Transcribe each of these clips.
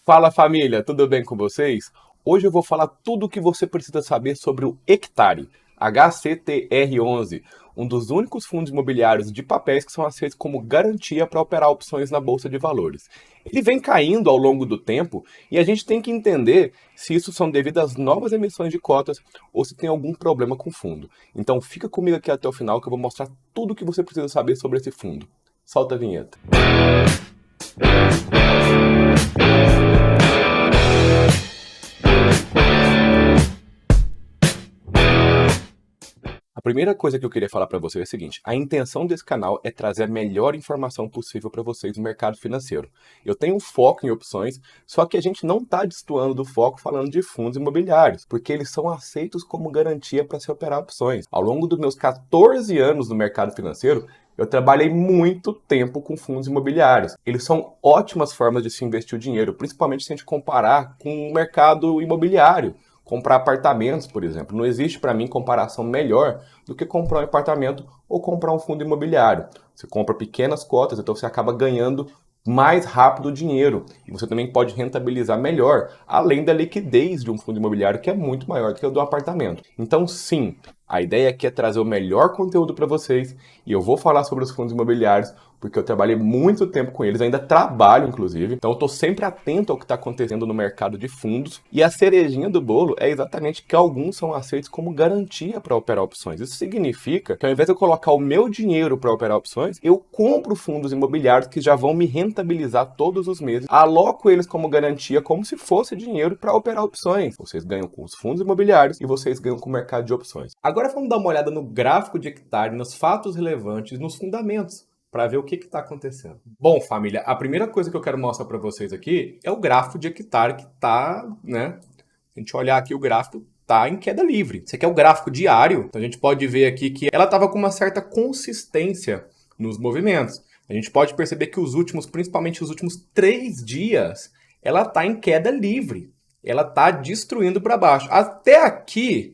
Fala família, tudo bem com vocês? Hoje eu vou falar tudo o que você precisa saber sobre o Hectare, HCTR11, um dos únicos fundos imobiliários de papéis que são aceitos como garantia para operar opções na Bolsa de Valores. Ele vem caindo ao longo do tempo e a gente tem que entender se isso são devido às novas emissões de cotas ou se tem algum problema com o fundo. Então fica comigo aqui até o final que eu vou mostrar tudo o que você precisa saber sobre esse fundo. Solta a vinheta. A primeira coisa que eu queria falar para vocês é a seguinte: a intenção desse canal é trazer a melhor informação possível para vocês no mercado financeiro. Eu tenho um foco em opções, só que a gente não está destoando do foco falando de fundos imobiliários, porque eles são aceitos como garantia para se operar opções. Ao longo dos meus 14 anos no mercado financeiro, eu trabalhei muito tempo com fundos imobiliários. Eles são ótimas formas de se investir o dinheiro, principalmente se a gente comparar com o mercado imobiliário. Comprar apartamentos, por exemplo. Não existe para mim comparação melhor do que comprar um apartamento ou comprar um fundo imobiliário. Você compra pequenas cotas, então você acaba ganhando mais rápido o dinheiro. E você também pode rentabilizar melhor, além da liquidez de um fundo imobiliário que é muito maior do que o do apartamento. Então, sim, a ideia aqui é trazer o melhor conteúdo para vocês e eu vou falar sobre os fundos imobiliários porque eu trabalhei muito tempo com eles, ainda trabalho inclusive, então eu estou sempre atento ao que está acontecendo no mercado de fundos e a cerejinha do bolo é exatamente que alguns são aceitos como garantia para operar opções. Isso significa que ao invés de eu colocar o meu dinheiro para operar opções, eu compro fundos imobiliários que já vão me rentabilizar todos os meses, aloco eles como garantia como se fosse dinheiro para operar opções. Vocês ganham com os fundos imobiliários e vocês ganham com o mercado de opções. Agora vamos dar uma olhada no gráfico de Hectare, nos fatos relevantes, nos fundamentos, para ver o que está acontecendo. Bom, família, a primeira coisa que eu quero mostrar para vocês aqui é o gráfico de Hectare que está, né? Se a gente olhar aqui o gráfico, está em queda livre. Esse aqui é o gráfico diário, então a gente pode ver aqui que ela estava com uma certa consistência nos movimentos. A gente pode perceber que os últimos, principalmente os últimos 3 dias, ela está em queda livre. Ela está destruindo para baixo. Até aqui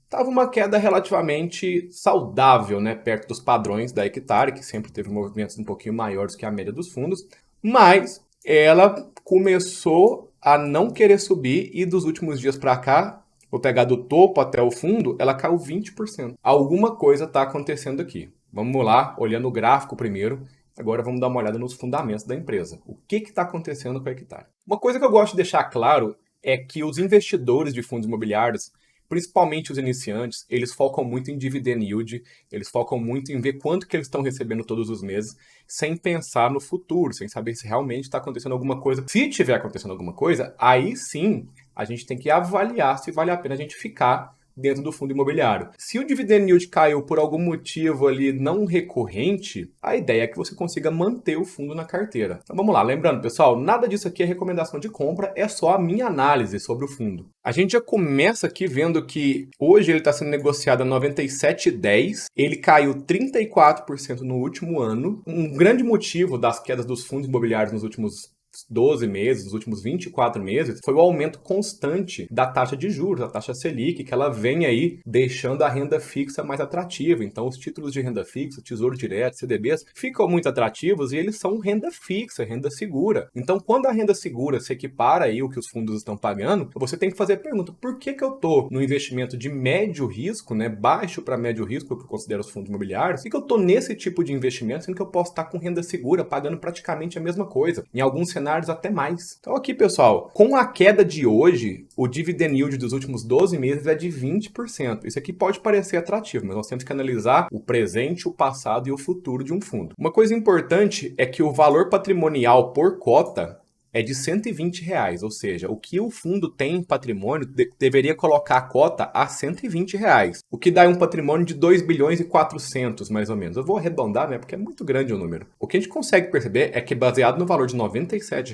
estava uma queda relativamente saudável, né, perto dos padrões da Hectare, que sempre teve movimentos um pouquinho maiores que a média dos fundos, mas ela começou a não querer subir e dos últimos dias para cá, vou pegar do topo até o fundo, ela caiu 20%. Alguma coisa está acontecendo aqui. Vamos lá, olhando o gráfico primeiro. Agora vamos dar uma olhada nos fundamentos da empresa. O que está acontecendo com a Hectare? Uma coisa que eu gosto de deixar claro é que os investidores de fundos imobiliários, principalmente os iniciantes, eles focam muito em dividend yield, eles focam muito em ver quanto que eles estão recebendo todos os meses, sem pensar no futuro, sem saber se realmente está acontecendo alguma coisa. Se tiver acontecendo alguma coisa, aí sim a gente tem que avaliar se vale a pena a gente ficar dentro do fundo imobiliário. Se o dividend yield caiu por algum motivo ali não recorrente, a ideia é que você consiga manter o fundo na carteira. Então vamos lá, lembrando pessoal, nada disso aqui é recomendação de compra, é só a minha análise sobre o fundo. A gente já começa aqui vendo que hoje ele está sendo negociado a 97,10, ele caiu 34% no último ano. Um grande motivo das quedas dos fundos imobiliários nos últimos 12 meses, nos últimos 24 meses, foi o aumento constante da taxa de juros, a taxa Selic, que ela vem aí deixando a renda fixa mais atrativa. Então, os títulos de renda fixa, Tesouro Direto, CDBs, ficam muito atrativos e eles são renda fixa, renda segura. Então, quando a renda segura se equipara aí o que os fundos estão pagando, você tem que fazer a pergunta, por que eu estou no investimento de médio risco, né, baixo para médio risco, que eu considero os fundos imobiliários, e que eu estou nesse tipo de investimento, sendo que eu posso estar com renda segura, pagando praticamente a mesma coisa. Em alguns cenários até mais. Então aqui, pessoal, com a queda de hoje, o dividend yield dos últimos 12 meses é de 20%. Isso aqui pode parecer atrativo, mas nós temos que analisar o presente, o passado e o futuro de um fundo. Uma coisa importante é que o valor patrimonial por cota é de R$ 120, ou seja, o que o fundo tem em patrimônio deveria colocar a cota a R$ 120, o que dá um patrimônio de 2 bilhões e 400, mais ou menos. Eu vou arredondar, né, porque é muito grande o número. O que a gente consegue perceber é que, baseado no valor de R$ 97,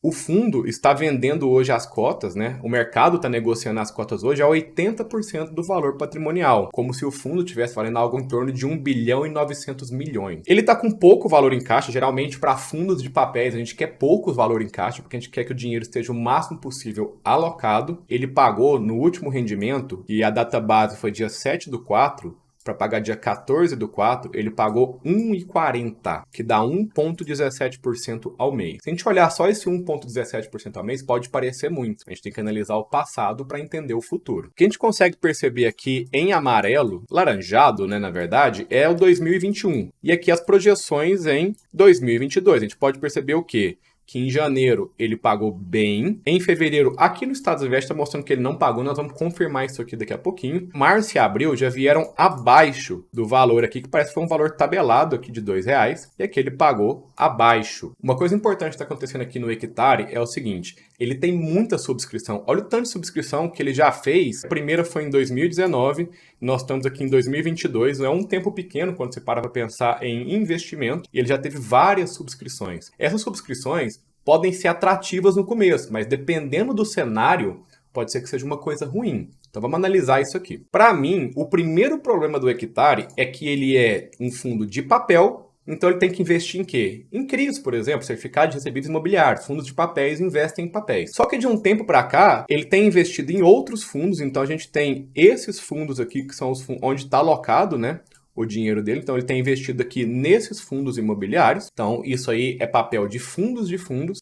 o fundo está vendendo hoje as cotas, né, o mercado está negociando as cotas hoje a 80% do valor patrimonial, como se o fundo estivesse valendo algo em torno de 1 bilhão e 900 milhões. Ele está com pouco valor em caixa, geralmente para fundos de papéis a gente quer pouco valor em caixa, porque a gente quer que o dinheiro esteja o máximo possível alocado. Ele pagou no último rendimento, e a data base foi dia 7/4, para pagar dia 14/4, ele pagou 1,40, que dá 1,17% ao mês. Se a gente olhar só esse 1,17% ao mês, pode parecer muito. A gente tem que analisar o passado para entender o futuro. O que a gente consegue perceber aqui em amarelo, laranjado, né, na verdade, é o 2021. E aqui as projeções em 2022. A gente pode perceber o quê? Que em janeiro ele pagou bem. Em fevereiro, aqui no Status Invest está mostrando que ele não pagou. Nós vamos confirmar isso aqui daqui a pouquinho. Março e abril já vieram abaixo do valor aqui, que parece que foi um valor tabelado aqui de R$2. E aqui ele pagou abaixo. Uma coisa importante que está acontecendo aqui no Hectare é o seguinte. Ele tem muita subscrição. Olha o tanto de subscrição que ele já fez. A primeira foi em 2019. Nós estamos aqui em 2022. Não é um tempo pequeno quando você para pensar em investimento. E ele já teve várias subscrições. Essas subscrições podem ser atrativas no começo, mas dependendo do cenário, pode ser que seja uma coisa ruim. Então vamos analisar isso aqui. Para mim, o primeiro problema do Hectare é que ele é um fundo de papel. Então ele tem que investir em quê? Em CRIs, por exemplo, certificados de recebidos imobiliários. Fundos de papéis investem em papéis. Só que de um tempo para cá, ele tem investido em outros fundos. Então a gente tem esses fundos aqui, que são os fundos onde está alocado, né, o dinheiro dele. Então ele tem investido aqui nesses fundos imobiliários. Então isso aí é papel de fundos.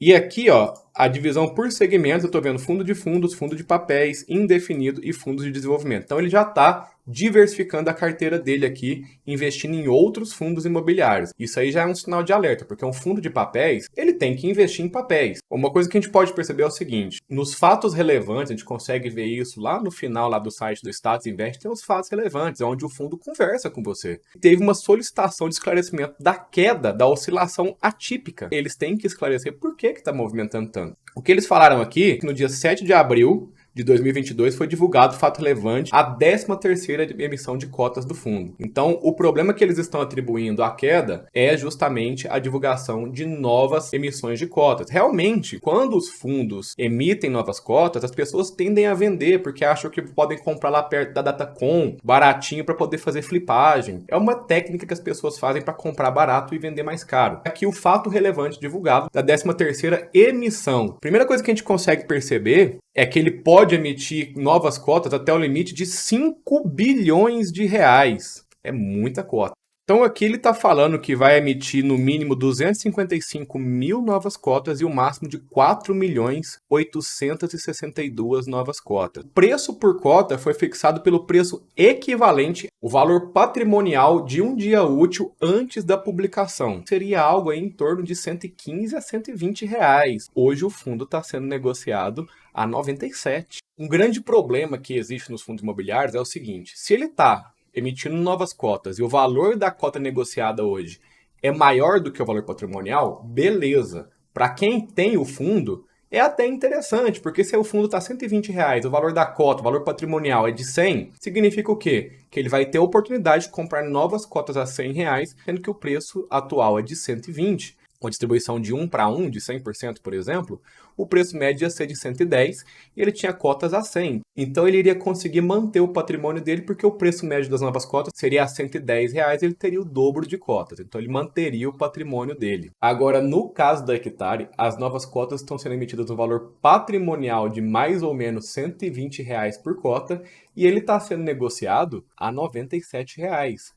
E aqui, ó, a divisão por segmentos, eu estou vendo fundo de fundos, fundo de papéis, indefinido e fundos de desenvolvimento. Então ele já está diversificando a carteira dele aqui, investindo em outros fundos imobiliários. Isso aí já é um sinal de alerta, porque um fundo de papéis, ele tem que investir em papéis. Uma coisa que a gente pode perceber é o seguinte, nos fatos relevantes, a gente consegue ver isso lá no final lá do site do Status Invest, tem os fatos relevantes, onde o fundo conversa com você. Teve uma solicitação de esclarecimento da queda, da oscilação atípica. Eles têm que esclarecer por que está movimentando tanto. O que eles falaram aqui, que no dia 7 de abril de 2022 foi divulgado fato relevante a 13ª emissão de cotas do fundo. Então, o problema que eles estão atribuindo à queda é justamente a divulgação de novas emissões de cotas. Realmente, quando os fundos emitem novas cotas, as pessoas tendem a vender porque acham que podem comprar lá perto da Datacom, baratinho, para poder fazer flipagem. É uma técnica que as pessoas fazem para comprar barato e vender mais caro. Aqui o fato relevante divulgado da 13ª emissão. Primeira coisa que a gente consegue perceber é que ele pode emitir novas cotas até o limite de 5 bilhões de reais. É muita cota. Então aqui ele está falando que vai emitir no mínimo 255 mil novas cotas e o máximo de 4.862 novas cotas. O preço por cota foi fixado pelo preço equivalente ao valor patrimonial de um dia útil antes da publicação. Seria algo aí em torno de 115 a 120 reais. Hoje o fundo está sendo negociado a 97. Um grande problema que existe nos fundos imobiliários é o seguinte, se ele está emitindo novas cotas e o valor da cota negociada hoje é maior do que o valor patrimonial, beleza. Para quem tem o fundo, é até interessante, porque se o fundo está 120 reais, o valor da cota, o valor patrimonial é de 100, significa o quê? Que ele vai ter a oportunidade de comprar novas cotas a 100 reais, sendo que o preço atual é de 120. Uma distribuição de 1 para 1, de 100%, por exemplo, o preço médio ia ser de 110 e ele tinha cotas a 100. Então ele iria conseguir manter o patrimônio dele porque o preço médio das novas cotas seria a 110 reais e ele teria o dobro de cotas. Então ele manteria o patrimônio dele. Agora, no caso da Hectare, as novas cotas estão sendo emitidas no valor patrimonial de mais ou menos 120 reais por cota e ele está sendo negociado a 97 reais.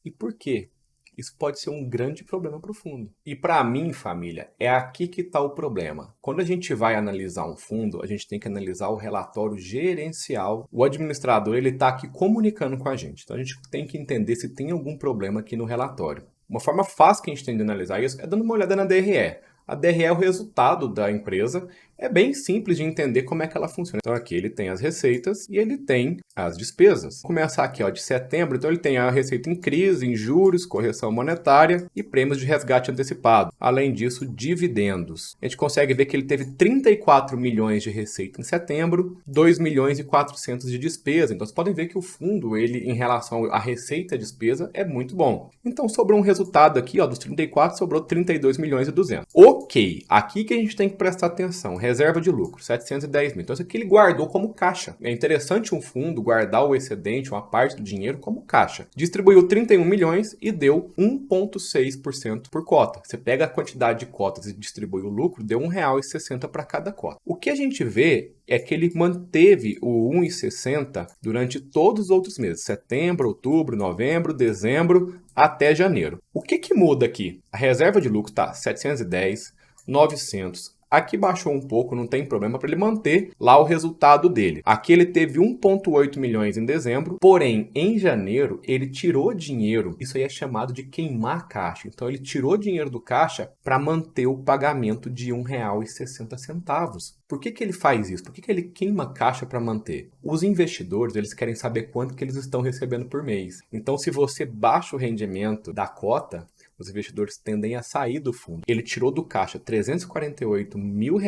E por quê? Isso pode ser um grande problema para o fundo. E para mim, família, é aqui que está o problema. Quando a gente vai analisar um fundo, a gente tem que analisar o relatório gerencial. O administrador ele está aqui comunicando com a gente. Então a gente tem que entender se tem algum problema aqui no relatório. Uma forma fácil que a gente tem de analisar isso é dando uma olhada na DRE. A DRE é o resultado da empresa. É bem simples de entender como é que ela funciona. Então aqui ele tem as receitas e ele tem as despesas. Vou começar aqui ó, de setembro, então ele tem a receita em crise, em juros, correção monetária e prêmios de resgate antecipado. Além disso, dividendos. A gente consegue ver que ele teve 34 milhões de receita em setembro, 2 milhões e 400 de despesa. Então vocês podem ver que o fundo, ele em relação à receita e à despesa, é muito bom. Então sobrou um resultado aqui, ó, dos 34 sobrou 32 milhões e 200. Ok, aqui que a gente tem que prestar atenção. reserva de lucro, 710 mil. Então isso aqui ele guardou como caixa. É interessante um fundo guardar o excedente, uma parte do dinheiro como caixa. Distribuiu 31 milhões e deu 1,6% por cota. Você pega a quantidade de cotas e distribui o lucro, deu R$1,60 para cada cota. O que a gente vê é que ele manteve o 1,60 durante todos os outros meses, setembro, outubro, novembro, dezembro, até janeiro. O que muda aqui? A reserva de lucro está 710, 900. Aqui baixou um pouco, não tem problema para ele manter lá o resultado dele. Aqui ele teve 1,8 milhões em dezembro, porém em janeiro ele tirou dinheiro. Isso aí é chamado de queimar caixa. Então ele tirou dinheiro do caixa para manter o pagamento de R$1,60. Por que ele faz isso? Por que ele queima caixa para manter? Os investidores, eles querem saber quanto que eles estão recebendo por mês. Então se você baixa o rendimento da cota, os investidores tendem a sair do fundo. Ele tirou do caixa R$348 mil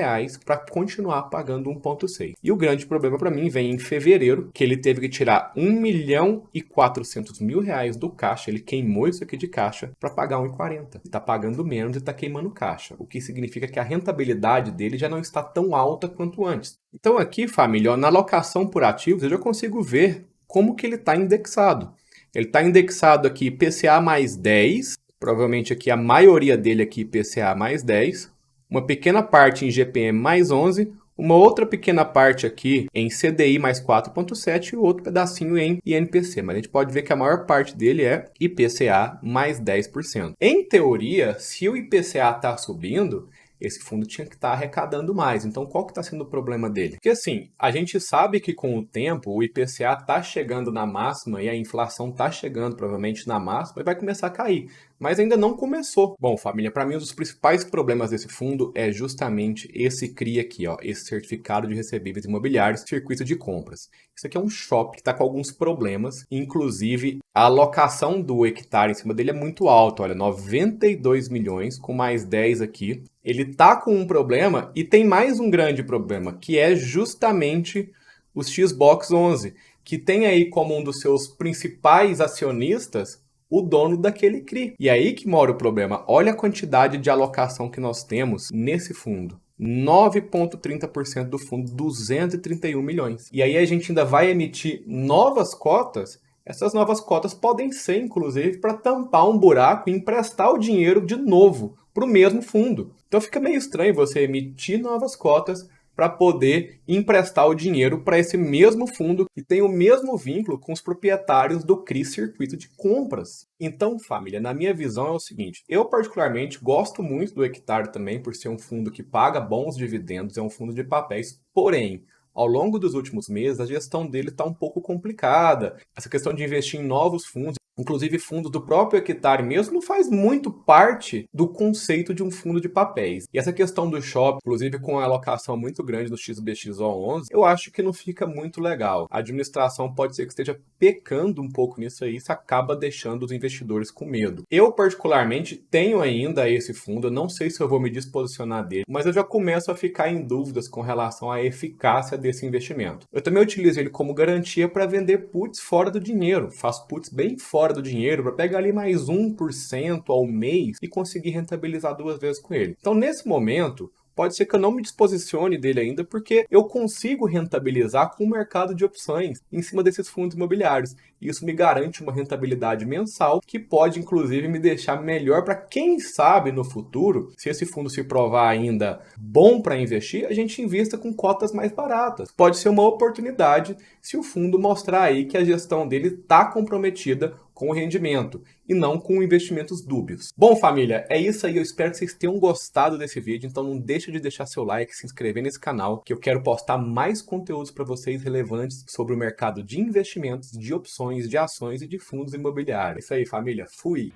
para continuar pagando 1,6. E o grande problema para mim vem em fevereiro, que ele teve que tirar R$1.400.000 do caixa. Ele queimou isso aqui de caixa para pagar 1,40. Está pagando menos e está queimando caixa. O que significa que a rentabilidade dele já não está tão alta quanto antes. Então aqui, família, na alocação por ativos, eu já consigo ver como que ele está indexado. Ele está indexado aqui IPCA mais 10, provavelmente aqui a maioria dele aqui IPCA mais 10, uma pequena parte em GPM mais 11, uma outra pequena parte aqui em CDI mais 4,7 e outro pedacinho em INPC. Mas a gente pode ver que a maior parte dele é IPCA mais 10%. Em teoria, se o IPCA está subindo, esse fundo tinha que estar arrecadando mais. Então, qual que está sendo o problema dele? Porque assim, a gente sabe que com o tempo o IPCA está chegando na máxima e a inflação está chegando provavelmente na máxima e vai começar a cair. Mas ainda não começou. Bom, família, para mim um dos principais problemas desse fundo é justamente esse CRI aqui, ó, esse Certificado de Recebíveis Imobiliários, Circuito de Compras. Isso aqui é um shopping que está com alguns problemas, inclusive a alocação do hectare em cima dele é muito alta, olha, 92 milhões com mais 10 aqui. Ele tá com um problema e tem mais um grande problema, que é justamente os Xbox 11, que tem aí como um dos seus principais acionistas o dono daquele CRI. E aí que mora o problema. Olha a quantidade de alocação que nós temos nesse fundo. 9,30% do fundo, 231 milhões. E aí a gente ainda vai emitir novas cotas. Essas novas cotas podem ser, inclusive, para tampar um buraco e emprestar o dinheiro de novo para o mesmo fundo. Então fica meio estranho você emitir novas cotas para poder emprestar o dinheiro para esse mesmo fundo que tem o mesmo vínculo com os proprietários do CRI Circuito de Compras. Então, família, na minha visão é o seguinte, eu particularmente gosto muito do hectare também por ser um fundo que paga bons dividendos, é um fundo de papéis, porém, ao longo dos últimos meses, a gestão dele está um pouco complicada. Essa questão de investir em novos fundos, inclusive fundos do próprio hectare mesmo, não faz muito parte do conceito de um fundo de papéis. E essa questão do shopping, inclusive com a alocação muito grande no XBXO11, eu acho que não fica muito legal. A administração pode ser que esteja pecando um pouco nisso aí, isso acaba deixando os investidores com medo. Eu, particularmente, tenho ainda esse fundo, eu não sei se eu vou me disposicionar dele, mas eu já começo a ficar em dúvidas com relação à eficácia desse investimento. Eu também utilizo ele como garantia para vender puts fora do dinheiro. Faço puts bem fora do dinheiro para pegar ali mais 1% ao mês e conseguir rentabilizar 2 vezes com ele. Então, nesse momento, pode ser que eu não me disposicione dele ainda, porque eu consigo rentabilizar com o mercado de opções em cima desses fundos imobiliários. E isso me garante uma rentabilidade mensal que pode, inclusive, me deixar melhor para quem sabe no futuro, se esse fundo se provar ainda bom para investir, a gente invista com cotas mais baratas. Pode ser uma oportunidade se o fundo mostrar aí que a gestão dele está comprometida com o rendimento e não com investimentos dúbios. Bom, família, é isso aí. Eu espero que vocês tenham gostado desse vídeo. Então não deixa de deixar seu like, se inscrever nesse canal, que eu quero postar mais conteúdos para vocês relevantes sobre o mercado de investimentos, de opções, de ações e de fundos imobiliários. É isso aí, família. Fui!